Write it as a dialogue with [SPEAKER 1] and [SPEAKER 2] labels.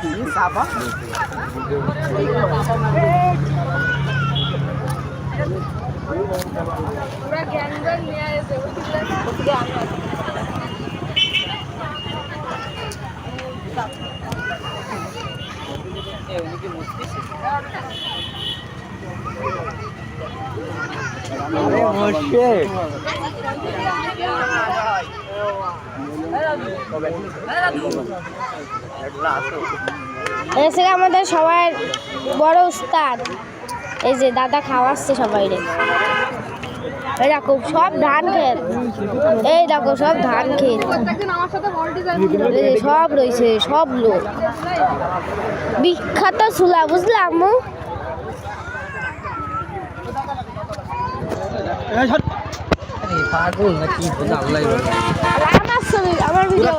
[SPEAKER 1] Siapa? Udah gangguan ya, এসে আমাদের সবার বড় উস্তাদ এই যে দাদা খাওয়াচ্ছে সবাই রে। এই দেখো সব ধান ক্ষেত, এই দেখো সব ধান ক্ষেত, সব রয়েছে সব লোক। বিখ্যাত চুলা বুঝলাম
[SPEAKER 2] পাগল নাকি আল্লাহ
[SPEAKER 1] আমার ভিডিও